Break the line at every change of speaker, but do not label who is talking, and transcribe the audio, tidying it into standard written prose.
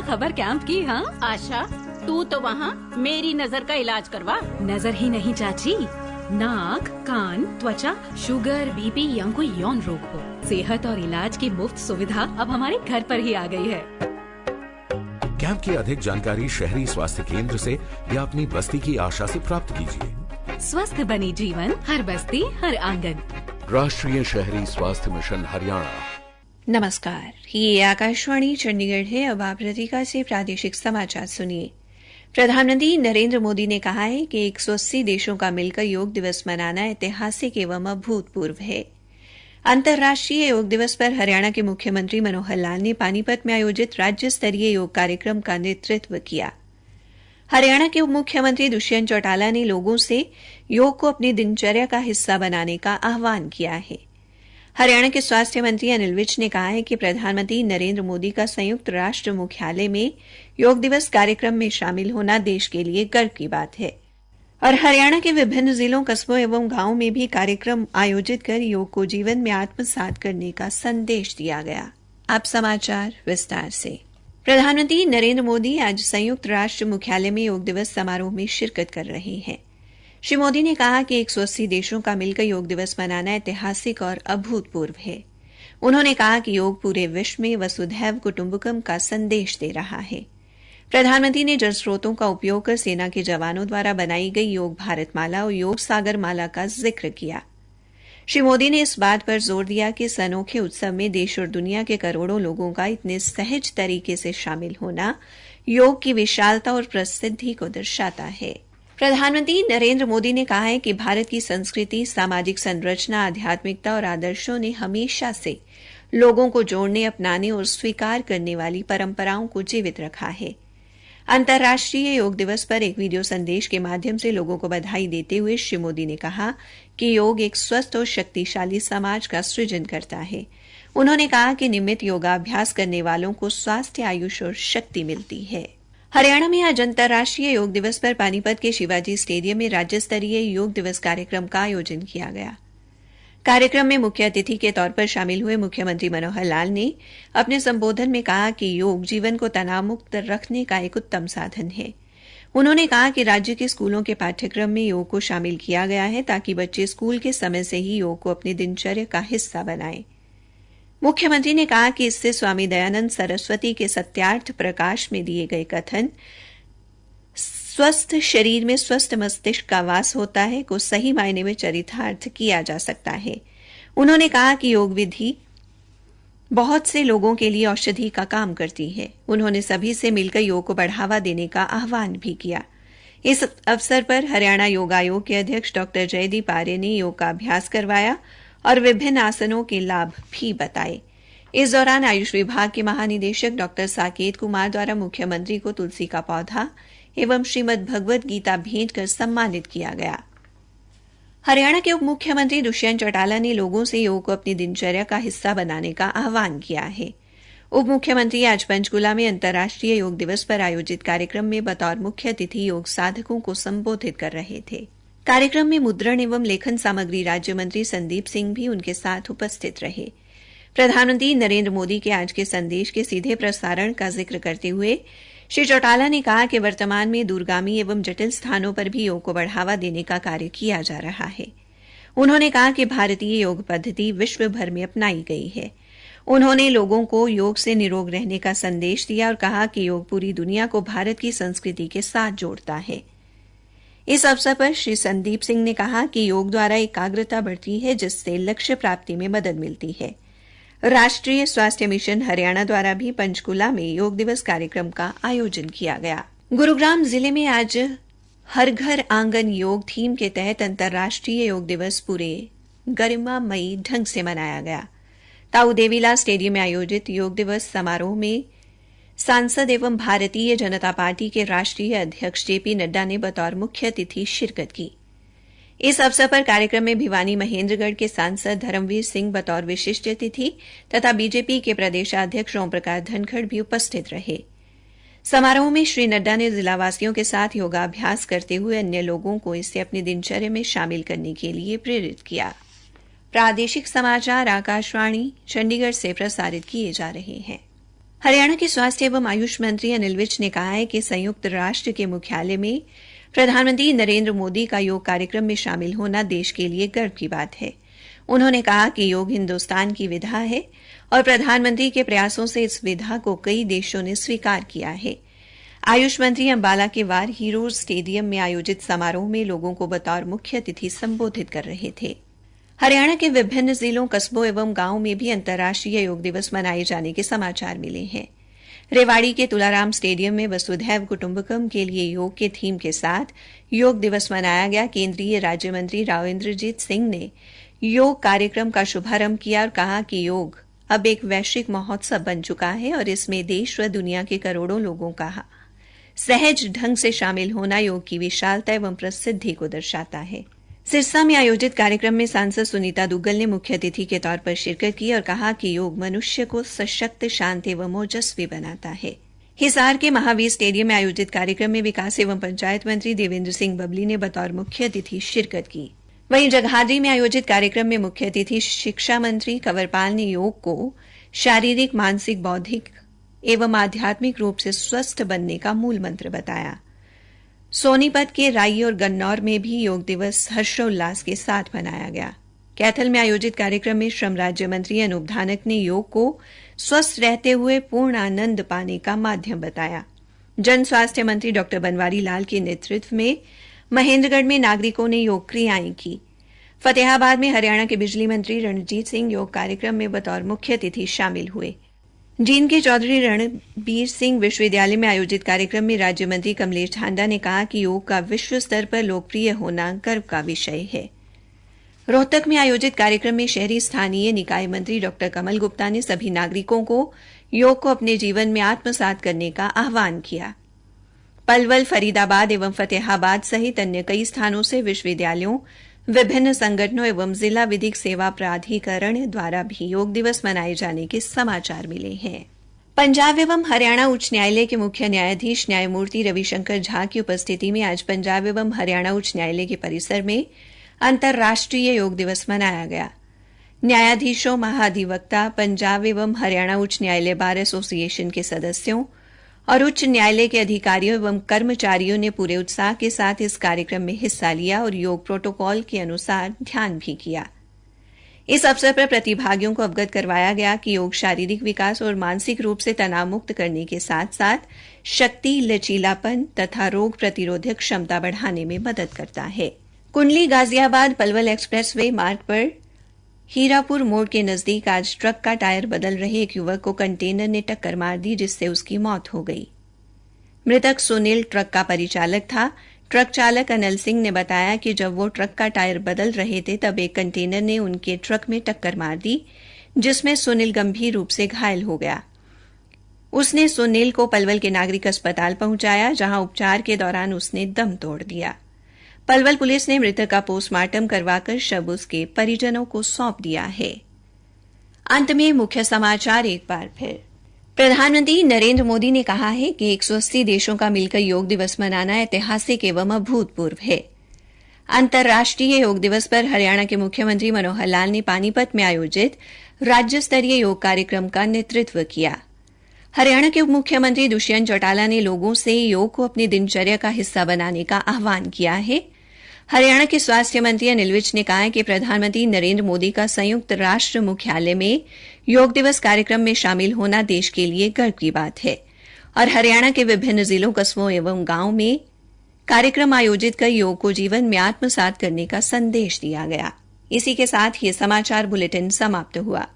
खबर कैंप की। हाँ
आशा, तू तो वहाँ मेरी नजर का इलाज करवा।
नजर ही नहीं चाची, नाक कान त्वचा शुगर बीपी या कोई यौन रोग हो, सेहत और इलाज की मुफ्त सुविधा अब हमारे घर पर ही आ गई है।
कैंप की अधिक जानकारी शहरी स्वास्थ्य केंद्र से या अपनी बस्ती की आशा से प्राप्त कीजिए।
स्वस्थ बनी जीवन, हर बस्ती हर आंगन।
राष्ट्रीय शहरी स्वास्थ्य मिशन हरियाणा।
नमस्कार, ये आकाशवाणी चंडीगढ़ है। अब आप रतिका से प्रादेशिक समाचार सुनिए। प्रधानमंत्री नरेंद्र मोदी ने कहा है कि 180 देशों का मिलकर योग दिवस मनाना ऐतिहासिक एवं अभूतपूर्व है। अंतर्राष्ट्रीय योग दिवस पर हरियाणा के मुख्यमंत्री मनोहर लाल ने पानीपत में आयोजित राज्य स्तरीय योग कार्यक्रम का नेतृत्व किया। हरियाणा के उप मुख्यमंत्री दुष्यंत चौटाला ने लोगों से योग को अपनी दिनचर्या का हिस्सा बनाने का आह्वान किया है। हरियाणा के स्वास्थ्य मंत्री अनिल विज ने कहा है कि प्रधानमंत्री नरेंद्र मोदी का संयुक्त राष्ट्र मुख्यालय में योग दिवस कार्यक्रम में शामिल होना देश के लिए गर्व की बात है और हरियाणा के विभिन्न जिलों, कस्बों एवं गांवों में भी कार्यक्रम आयोजित कर योग को जीवन में आत्मसात करने का संदेश दिया गया। अब समाचार विस्तार से। प्रधानमंत्री नरेंद्र मोदी आज संयुक्त राष्ट्र मुख्यालय में योग दिवस समारोह में शिरकत कर रहे हैं। श्री मोदी ने कहा कि 180 देशों का मिलकर योग दिवस मनाना ऐतिहासिक और अभूतपूर्व है। उन्होंने कहा कि योग पूरे विश्व में वसुधैव कुटुंबकम का संदेश दे रहा है। प्रधानमंत्री ने जल स्रोतों का उपयोग कर सेना के जवानों द्वारा बनाई गई योग भारतमाला और योग सागर माला का जिक्र किया। श्री मोदी ने इस बात पर जोर दिया कि इस अनोखे उत्सव में देश और दुनिया के करोड़ों लोगों का इतने सहज तरीके से शामिल होना योग की विशालता और प्रसिद्धि को दर्शाता है। प्रधानमंत्री नरेंद्र मोदी ने कहा है कि भारत की संस्कृति, सामाजिक संरचना, आध्यात्मिकता और आदर्शों ने हमेशा से लोगों को जोड़ने, अपनाने और स्वीकार करने वाली परंपराओं को जीवित रखा है। अंतर्राष्ट्रीय योग दिवस पर एक वीडियो संदेश के माध्यम से लोगों को बधाई देते हुए श्री मोदी ने कहा कि योग एक स्वस्थ और शक्तिशाली समाज का सृजन करता है। उन्होंने कहा कि नियमित योगाभ्यास करने वालों को स्वास्थ्य, आयुष और शक्ति मिलती है। हरियाणा में आज अंतर्राष्ट्रीय योग दिवस पर पानीपत के शिवाजी स्टेडियम में राज्य स्तरीय योग दिवस कार्यक्रम का आयोजन किया गया। कार्यक्रम में मुख्य अतिथि के तौर पर शामिल हुए मुख्यमंत्री मनोहर लाल ने अपने संबोधन में कहा कि योग जीवन को तनाव मुक्त रखने का एक उत्तम साधन है। उन्होंने कहा कि राज्य के स्कूलों के पाठ्यक्रम में योग को शामिल किया गया है ताकि बच्चे स्कूल के समय से ही योग को अपनी दिनचर्या का हिस्सा बनाएं। मुख्यमंत्री ने कहा कि इससे स्वामी दयानंद सरस्वती के सत्यार्थ प्रकाश में दिए गए कथन स्वस्थ शरीर में स्वस्थ मस्तिष्क का वास होता है को सही मायने में चरितार्थ किया जा सकता है। उन्होंने कहा कि योग विधि बहुत से लोगों के लिए औषधि का काम करती है। उन्होंने सभी से मिलकर योग को बढ़ावा देने का आह्वान भी किया। इस अवसर पर हरियाणा योग आयोग के अध्यक्ष डॉक्टर जयदीप आर्य ने योग का अभ्यास करवाया और विभिन्न आसनों के लाभ भी बताए। इस दौरान आयुष विभाग के महानिदेशक डॉक्टर साकेत कुमार द्वारा मुख्यमंत्री को तुलसी का पौधा एवं श्रीमद् भगवद गीता भेंट कर सम्मानित किया गया। हरियाणा के उप मुख्यमंत्री दुष्यंत चौटाला ने लोगों से योग को अपनी दिनचर्या का हिस्सा बनाने का आह्वान किया है। उप मुख्यमंत्री आज पंचकुला में अंतर्राष्ट्रीय योग दिवस पर आयोजित कार्यक्रम में बतौर मुख्य अतिथि योग साधकों को संबोधित कर रहे थे। कार्यक्रम में मुद्रण एवं लेखन सामग्री राज्य मंत्री संदीप सिंह भी उनके साथ उपस्थित रहे। प्रधानमंत्री नरेंद्र मोदी के आज के संदेश के सीधे प्रसारण का जिक्र करते हुए श्री चौटाला ने कहा कि वर्तमान में दूरगामी एवं जटिल स्थानों पर भी योग को बढ़ावा देने का कार्य किया जा रहा है। उन्होंने कहा कि भारतीय योग पद्धति विश्व भर में अपनाई गई है। उन्होंने लोगों को योग से निरोग रहने का संदेश दिया और कहा कि योग पूरी दुनिया को भारत की संस्कृति के साथ जोड़ता है। इस अवसर पर श्री संदीप सिंह ने कहा कि योग द्वारा एकाग्रता बढ़ती है जिससे लक्ष्य प्राप्ति में मदद मिलती है। राष्ट्रीय स्वास्थ्य मिशन हरियाणा द्वारा भी पंचकुला में योग दिवस कार्यक्रम का आयोजन किया गया। गुरुग्राम जिले में आज हर घर आंगन योग थीम के तहत अंतर्राष्ट्रीय योग दिवस पूरे गरिमामयी ढंग से मनाया गया। ताऊ देवीलाल स्टेडियम में आयोजित योग दिवस समारोह में सांसद एवं भारतीय जनता पार्टी के राष्ट्रीय अध्यक्ष जेपी नड्डा ने बतौर मुख्य अतिथि शिरकत की। इस अवसर पर कार्यक्रम में भिवानी महेंद्रगढ़ के सांसद धर्मवीर सिंह बतौर विशिष्ट अतिथि तथा बीजेपी के प्रदेशाध्यक्ष ओम प्रकाश धनखड़ भी उपस्थित रहे। समारोह में श्री नड्डा ने जिलावासियों के साथ योगाभ्यास करते हुए अन्य लोगों को इसे अपनी दिनचर्या में शामिल करने के लिए प्रेरित किया। प्रादेशिक समाचार आकाशवाणी चंडीगढ़ से प्रसारित किए जा रहे हैं। हरियाणा के स्वास्थ्य एवं आयुष मंत्री अनिल विज ने कहा है कि संयुक्त राष्ट्र के मुख्यालय में प्रधानमंत्री नरेंद्र मोदी का योग कार्यक्रम में शामिल होना देश के लिए गर्व की बात है। उन्होंने कहा कि योग हिंदुस्तान की विधा है और प्रधानमंत्री के प्रयासों से इस विधा को कई देशों ने स्वीकार किया है। आयुष मंत्री अंबाला के वार हीरोज स्टेडियम में आयोजित समारोह में लोगों को बतौर मुख्य अतिथि संबोधित कर रहे थे। हरियाणा के विभिन्न जिलों, कस्बों एवं गांवों में भी अंतर्राष्ट्रीय योग दिवस मनाए जाने के समाचार मिले हैं। रेवाड़ी के तुलाराम स्टेडियम में वसुधैव कुटुंबकम के लिए योग के थीम के साथ योग दिवस मनाया गया। केंद्रीय राज्य मंत्री राव इंद्रजीत सिंह ने योग कार्यक्रम का शुभारंभ किया और कहा कि योग अब एक वैश्विक महोत्सव बन चुका है और इसमें देश व दुनिया के करोड़ों लोगों का सहज ढंग से शामिल होना योग की विशालता एवं प्रसिद्धि को दर्शाता है। सिरसा में आयोजित कार्यक्रम में सांसद सुनीता दुग्गल ने मुख्य अतिथि के तौर पर शिरकत की और कहा कि योग मनुष्य को सशक्त, शांत एवं ओजस्वी बनाता है। हिसार के महावीर स्टेडियम में आयोजित कार्यक्रम में विकास एवं पंचायत मंत्री देवेंद्र सिंह बबली ने बतौर मुख्य अतिथि शिरकत की। वहीं जगाधरी में आयोजित कार्यक्रम में मुख्य अतिथि शिक्षा मंत्री कंवरपाल ने योग को शारीरिक, मानसिक, बौद्धिक एवं आध्यात्मिक रूप से स्वस्थ बनने का मूल मंत्र बताया। सोनीपत के राई और गन्नौर में भी योग दिवस हर्षोल्लास के साथ मनाया गया। कैथल में आयोजित कार्यक्रम में श्रम राज्य मंत्री अनूप धानक ने योग को स्वस्थ रहते हुए पूर्ण आनंद पाने का माध्यम बताया। जन स्वास्थ्य मंत्री डॉ बनवारी लाल के नेतृत्व में महेंद्रगढ़ में नागरिकों ने योग क्रियाएं की। फतेहाबाद में हरियाणा के बिजली मंत्री रणजीत सिंह योग कार्यक्रम में बतौर मुख्य अतिथि शामिल हुए। जींद के चौधरी रणबीर सिंह विश्वविद्यालय में आयोजित कार्यक्रम में राज्य मंत्री कमलेश ढांडा ने कहा कि योग का विश्व स्तर पर लोकप्रिय होना गर्व का विषय है। रोहतक में आयोजित कार्यक्रम में शहरी स्थानीय निकाय मंत्री डॉ कमल गुप्ता ने सभी नागरिकों को योग को अपने जीवन में आत्मसात करने का आह्वान किया। पलवल, फरीदाबाद एवं फतेहाबाद सहित अन्य कई स्थानों से विश्वविद्यालयों, विभिन्न संगठनों एवं जिला विधिक सेवा प्राधिकरण द्वारा भी योग दिवस मनाए जाने के समाचार मिले हैं। पंजाब एवं हरियाणा उच्च न्यायालय के मुख्य न्यायाधीश न्यायमूर्ति रविशंकर झा की उपस्थिति में आज पंजाब एवं हरियाणा उच्च न्यायालय के परिसर में अंतर्राष्ट्रीय योग दिवस मनाया गया। न्यायाधीशों, महाधिवक्ता, पंजाब एवं हरियाणा उच्च न्यायालय बार एसोसिएशन के सदस्यों और उच्च न्यायालय के अधिकारियों एवं कर्मचारियों ने पूरे उत्साह के साथ इस कार्यक्रम में हिस्सा लिया और योग प्रोटोकॉल के अनुसार ध्यान भी किया। इस अवसर पर प्रतिभागियों को अवगत करवाया गया कि योग शारीरिक विकास और मानसिक रूप से तनाव मुक्त करने के साथ साथ शक्ति, लचीलापन तथा रोग प्रतिरोधक क्षमता बढ़ाने में मदद करता है। कुंडली गाजियाबाद पलवल एक्सप्रेस वे मार्ग पर हीरापुर मोड़ के नजदीक आज ट्रक का टायर बदल रहे एक युवक को कंटेनर ने टक्कर मार दी, जिससे उसकी मौत हो गई। मृतक सुनील ट्रक का परिचालक था। ट्रक चालक अनिल सिंह ने बताया कि जब वो ट्रक का टायर बदल रहे थे तब एक कंटेनर ने उनके ट्रक में टक्कर मार दी, जिसमें सुनील गंभीर रूप से घायल हो गया। उसने सुनील को पलवल के नागरिक अस्पताल पहुंचाया, जहां उपचार के दौरान उसने दम तोड़ दिया। पलवल पुलिस ने मृतक का पोस्टमार्टम करवाकर शव उसके परिजनों को सौंप दिया है। अंत में मुख्य समाचार एक बार फिर। प्रधानमंत्री नरेंद्र मोदी ने कहा है कि 180 देशों का मिलकर योग दिवस मनाना ऐतिहासिक एवं अभूतपूर्व है। अंतर्राष्ट्रीय योग दिवस पर हरियाणा के मुख्यमंत्री मनोहर लाल ने पानीपत में आयोजित राज्य स्तरीय योग कार्यक्रम का नेतृत्व किया। हरियाणा के उप मुख्यमंत्री दुष्यंत चौटाला ने लोगों से योग को अपनी दिनचर्या का हिस्सा बनाने का आह्वान किया है। हरियाणा के स्वास्थ्य मंत्री अनिल विज ने कहा है कि प्रधानमंत्री नरेंद्र मोदी का संयुक्त राष्ट्र मुख्यालय में योग दिवस कार्यक्रम में शामिल होना देश के लिए गर्व की बात है और हरियाणा के विभिन्न जिलों, कस्बों एवं गांवों में कार्यक्रम आयोजित कर योग को जीवन में आत्मसात करने का संदेश दिया गया। इसी के साथ ये समाचार बुलेटिन समाप्त हुआ।